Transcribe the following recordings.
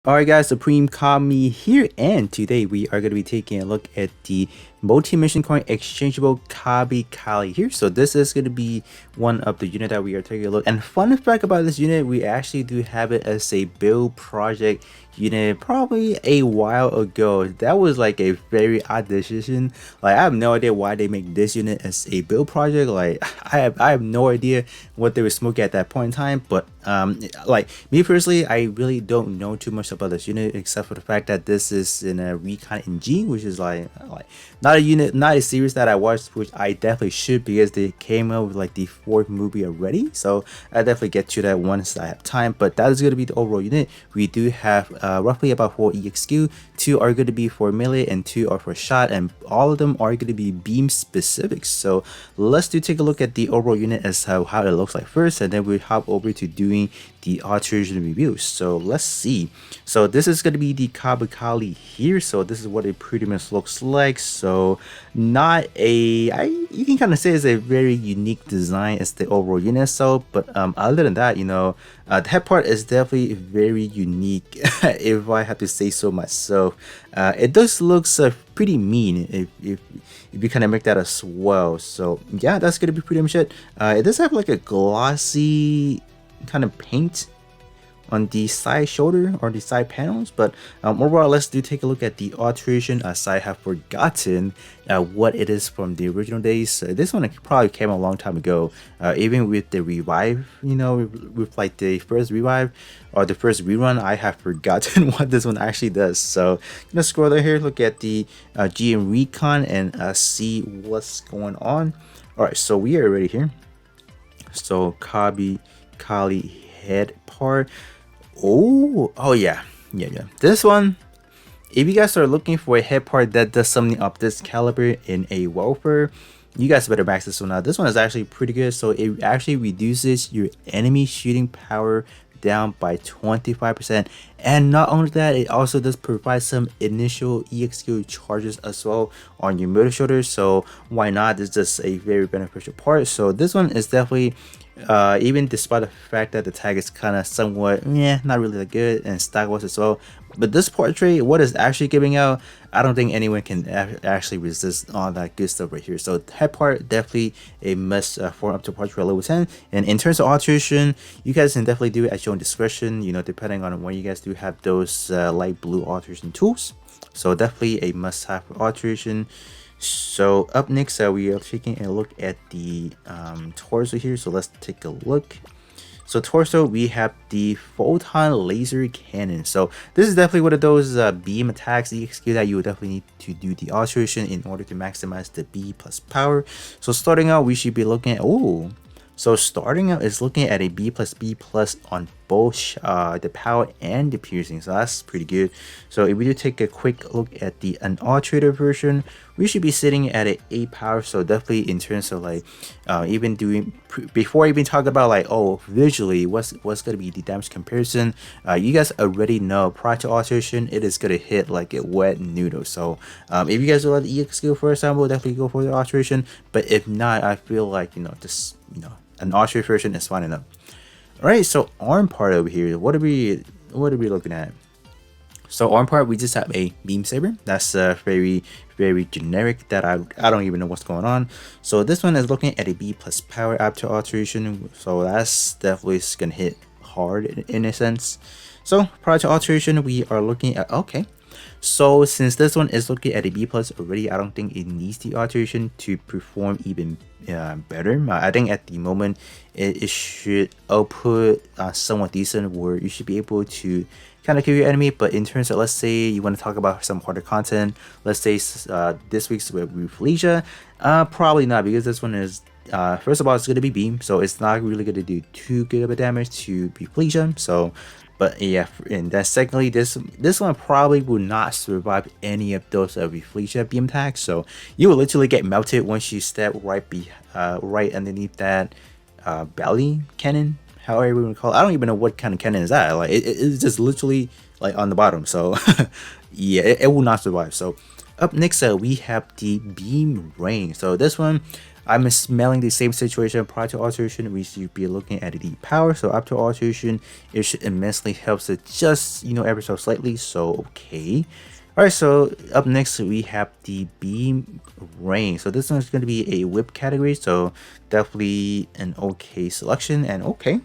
Alright guys, Supreme Kami here, and today we are going to be taking a look at the multi-mission coin exchangeable Kabakali here. So this is going to be one of the unit that we are taking a look. And fun fact about this unit, we actually do have it as a build project unit probably a while ago. That was like a very odd decision. Like I have no idea why they make this unit as a build project. Like I have no idea what they were smoking at that point in time. But like me personally, I really don't know too much about this unit except for the fact that this is in a Recon NG, which is like not a unit, not a series that I watched, which I definitely should because they came out with like the 4th movie already. So I definitely get to that once I have time. But that is going to be the overall unit. We do have roughly about 4 EXQ, 2 are going to be for melee and 2 are for shot, and all of them are going to be beam specific. So let's take a look at the overall unit as how it looks like first, and then we hop over to doing the alteration review. So let's see. So this is going to be the Kabakali here. So this is what it pretty much looks like. So not you can kind of say it's a very unique design as the overall unit itself, but other than that, the head part is definitely very unique if I have to say so myself. It does look pretty mean if you kind of make that as well. So yeah, that's gonna be pretty much it. It does have like a glossy kind of paint on the side shoulder or the side panels, but overall, let's take a look at the alteration, as I have forgotten what it is from the original days. This one probably came a long time ago, even with the revive, with like the first revive or the first rerun. I have forgotten what this one actually does. So I'm gonna scroll down here, look at the GM Recon, and see what's going on. All right, so we are already here. So Kali head part. Oh yeah. This one, if you guys are looking for a head part that does something of this caliber in a welfare, you guys better max this one out. This one is actually pretty good. So it actually reduces your enemy shooting power down by 25%, and not only that, it also does provide some initial EXQ charges as well on your middle shoulder. So why not? It's just a very beneficial part. So this one is definitely even despite the fact that the tag is kind of somewhat not really that good, and stock was as well, but this portrait, what is actually giving out, I don't think anyone can actually resist all that good stuff right here. So head part definitely a must for up to portrait level 10. And in terms of alteration, you guys can definitely do it at your own discretion, depending on when you guys do have those light blue alteration tools. So definitely a must have for alteration. So up next, we are taking a look at the torso here. So let's take a look. So torso, we have the Photon laser cannon. So this is definitely one of those beam attacks EXQ that you would definitely need to do the alteration in order to maximize the B plus power. So starting out, we should be looking at so starting out is looking at a B plus on both the power and the piercing. So that's pretty good. So if we do take a quick look at the unalterated version, we should be sitting at an 8 power. So definitely in terms of like even doing before even talk about like visually what's gonna be the damage comparison, you guys already know prior to alteration it is gonna hit like a wet noodle. So if you guys will let the EXQ for example, definitely go for the alteration. But if not, I feel like just an altered version is fine enough. All right, so arm part over here, what are we looking at? So arm part, we just have a beam saber. That's very generic, that I don't even know what's going on. So this one is looking at a B plus power after alteration, so that's definitely gonna hit hard in a sense. So prior to alteration, we are looking at so since this one is looking at a B plus already, I don't think it needs the alteration to perform even better. I think at the moment it should output somewhat decent, where you should be able to kind of kill your enemy. But in terms of, let's say you want to talk about some harder content, let's say this week's with Refleja, probably not, because this one is first of all, it's going to be beam, so it's not really going to do too good of a damage to Refleja. So but yeah, and then secondly, this one probably will not survive any of those Refleja beam attacks. So you will literally get melted once you step right underneath that belly cannon, however we want to call it. I don't even know what kind of cannon is that. Like it's just literally like on the bottom. So yeah, it will not survive. So up next, we have the beam rain. So this one, I'm smelling the same situation prior to alteration. We should be looking at the power. So after alteration, it should immensely helps it just, ever so slightly. So okay. All right, so up next we have the beam rain. So this one's going to be a whip category, so definitely an okay selection. And okay,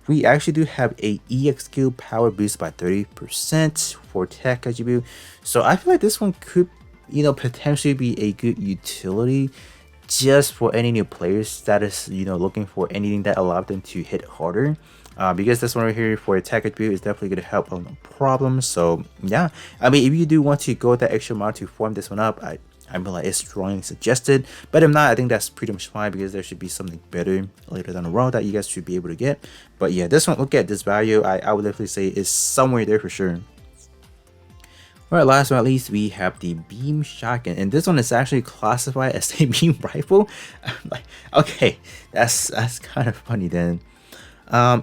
we actually do have a EX skill power boost by 30% for tech attribute. So I feel like this one could, potentially be a good utility just for any new players that is, looking for anything that allows them to hit harder. Because this one right here for attack attribute is definitely going to help on the problem. So yeah, I mean, if you do want to go that extra mile to form this one up, I mean, like, it's strongly suggested. But if not, I think that's pretty much fine because there should be something better later down the road that you guys should be able to get. But yeah, this one, look at this value, I would definitely say is somewhere there for sure. Alright, last but not least, we have the beam shotgun, and this one is actually classified as a beam rifle. I'm like, okay, that's kind of funny then.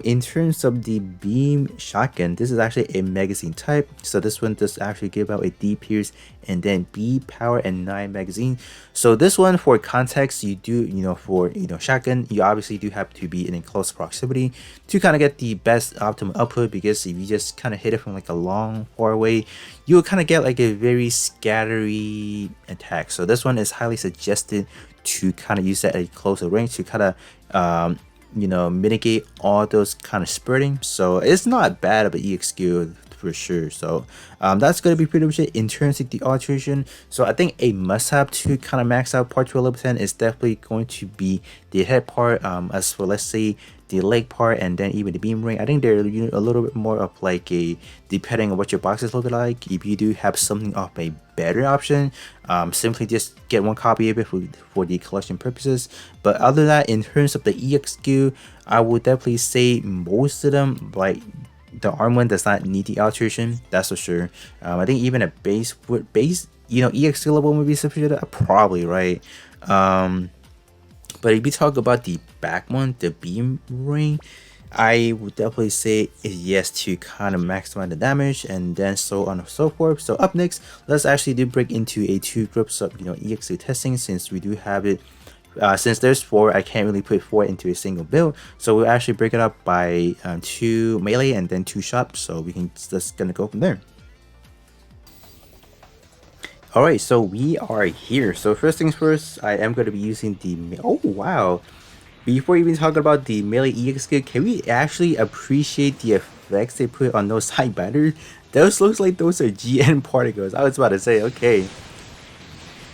In terms of the beam shotgun, this is actually a magazine type, so this one does actually give out a D pierce and then B power and 9 magazine. So this one, for context, you do, for shotgun, you obviously do have to be in close proximity to kind of get the best optimal output, because if you just kind of hit it from like a long far away, you will kind of get like a very scattery attack. So this one is highly suggested to kind of use that at a closer range to kind of mitigate all those kind of spurting. So it's not bad of an EX skill for sure. So that's going to be pretty much it in terms of the alteration. So I think a must-have to kind of max out part 12 level 10 is definitely going to be the head part. As for, let's say, the leg part and then even the beam ring, I think they're a little bit more of like a, depending on what your boxes look like, if you do have something of a better option, simply just get one copy of it for the collection purposes. But other than that, in terms of the EX skill, I would definitely say most of them, like the arm one, does not need the alteration, that's for sure. I think even a base EX skill level would be sufficient, probably, right? But if you talk about the back one, the beam ring, I would definitely say yes to kind of maximize the damage, and then so on and so forth. So up next, let's actually do break into a 2 groups of EXA testing, since we do have it. Since there's 4, I can't really put 4 into a single build, so we'll actually break it up by 2 melee and then 2 shot. So we can just gonna go from there. Alright, so we are here. So first things first, I am going to be using the... Oh, wow. Before even talking about the melee EX skill, can we actually appreciate the effects they put on those side batters? Those looks like those are GN particles. I was about to say, okay.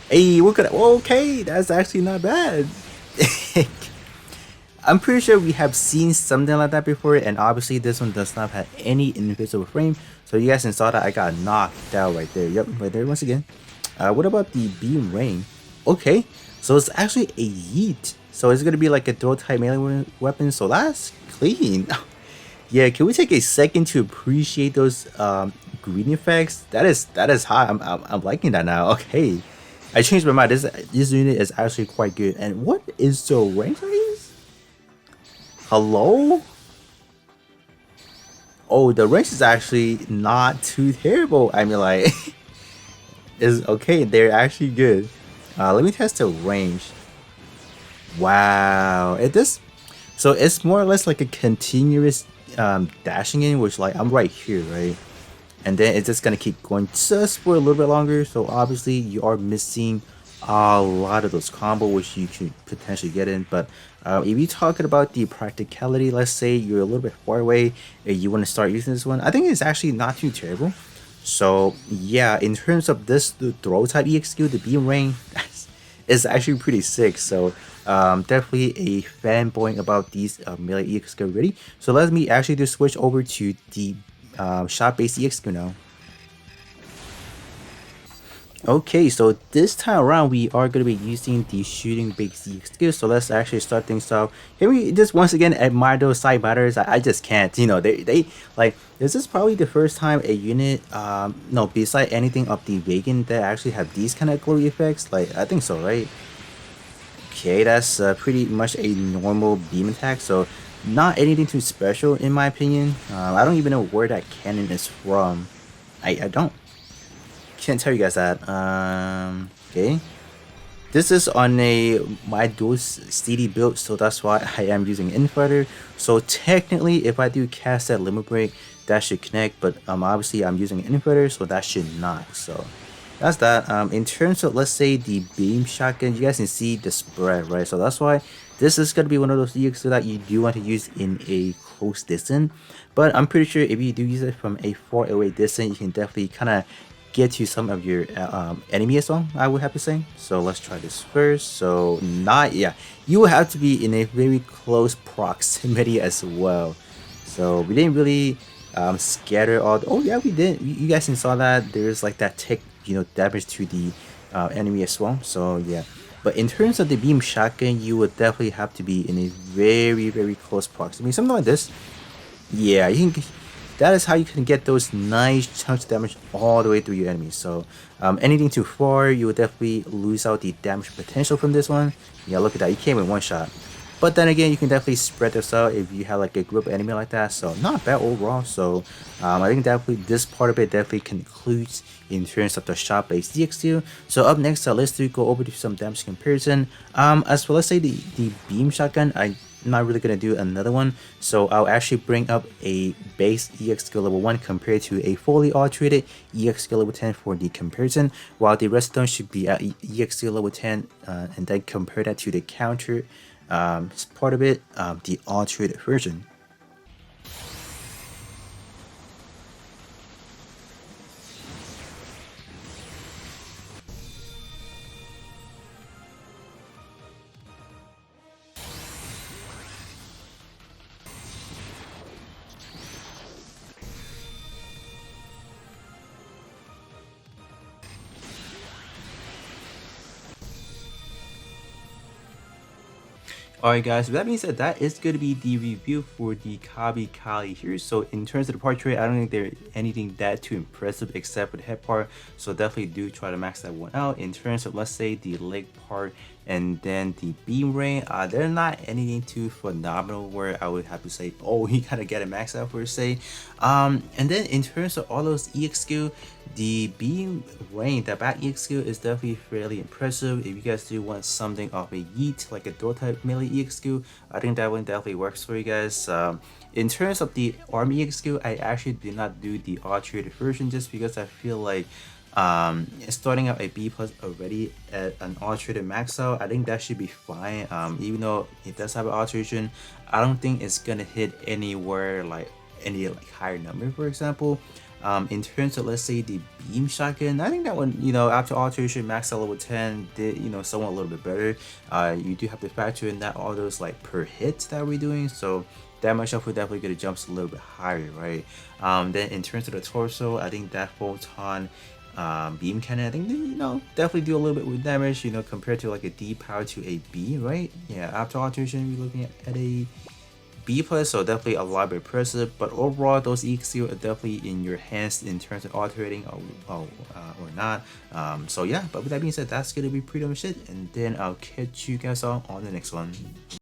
Hey, look at that. Okay, that's actually not bad. I'm pretty sure we have seen something like that before, and obviously this one does not have any invisible frame. So you guys saw that I got knocked out right there. Yep, right there once again. What about the beam rain? Okay, so it's actually a yeet. So it's gonna be like a throw type melee weapon. So that's clean. Yeah, can we take a second to appreciate those green effects? That is hot. I'm liking that now. Okay, I changed my mind. This unit is actually quite good. And what is the range on these? Hello? Oh, the range is actually not too terrible. I mean, like, is okay. They're actually good. Let me test the range. Wow, it does. So it's more or less like a continuous dashing in, which, like, I'm right here, right? And then it's just gonna keep going just for a little bit longer. So obviously you are missing a lot of those combo which you could potentially get in. But if you're talking about the practicality, let's say you're a little bit far away and you want to start using this one, I think it's actually not too terrible. So yeah, in terms of this, the throw type EX skill, the beam ring, is actually pretty sick. So definitely a fanboy about these melee EX skill already. So let me actually just switch over to the shot based EX skill now. Okay, so this time around we are going to be using the shooting based EX skill. So let's actually start things off. Can we just once again admire those side batters? I just can't, they like, this is probably the first time a unit no, beside anything of the vegan that actually have these kind of glory effects. Like, I think so, right? Okay, that's pretty much a normal beam attack, so not anything too special in my opinion. I don't even know where that cannon is from. I can't tell you guys that. Okay, this is on a my dual CD build, so that's why I am using infighter. So technically, if I do cast that limit break, that should connect. But obviously I'm using infighter, so that should not. So that's that. In terms of, let's say, the beam shotgun, you guys can see the spread, right? So that's why this is gonna be one of those EXs that you do want to use in a close distance. But I'm pretty sure if you do use it from a far away distance, you can definitely kind of get to some of your enemy as well, I would have to say. So let's try this first. So not, yeah, you will have to be in a very close proximity as well. So we didn't really scatter all oh yeah, we did. You guys saw that there's like that tick, damage to the enemy as well. So yeah, but in terms of the beam shotgun, you would definitely have to be in a very close proximity, something like this. Yeah, you can. That is how you can get those nice chunks of damage all the way through your enemies. So anything too far, you will definitely lose out the damage potential from this one. Yeah, look at that. You came in one shot. But then again, you can definitely spread this out if you have like a group of enemy like that. So not bad overall. So I think definitely this part of it definitely concludes in terms of the shot-based DX2. So up next, let's go over to some damage comparison. As for, let's say, the beam shotgun, I'm not really gonna do another one, so I'll actually bring up a base EX skill level 1 compared to a fully alterated EX skill level 10 for the comparison, while the rest of them should be at EX skill level 10, and then compare that to the counter part of it, the alterated version. Alright guys, with that being said, that is going to be the review for the Kabakali here. So in terms of the part trade, I don't think there's anything that too impressive except for the head part. So definitely do try to max that one out. In terms of, let's say, the leg part and then the beam ray, they're not anything too phenomenal where I would have to say, oh, you gotta get a max out per se. And then in terms of all those EX skill, the beam ray, that back EX skill is definitely fairly impressive. If you guys do want something of a yeet, like a door type melee EX skill, I think that one definitely works for you guys. In terms of the arm EX skill, I actually did not do the alterated version just because I feel like starting out a B plus already at an alterated max out, I think that should be fine. Even though it does have an alteration, I don't think it's gonna hit anywhere like any higher number, for example. In terms of, let's say, the beam shotgun, I think that one, after alteration max out level 10 did, somewhat a little bit better. You do have to factor in that all those like per hit that we're doing, so damage output definitely gonna jumps a little bit higher, right? Then in terms of the torso, I think that Photon beam cannon, I think definitely do a little bit with damage, compared to like a D power to a B, right? Yeah, after alteration we're looking at a B plus, so definitely a lot more impressive. But overall, those EX are definitely in your hands in terms of alterating or not. So yeah, but with that being said, that's gonna be pretty much it, and then I'll catch you guys all on the next one.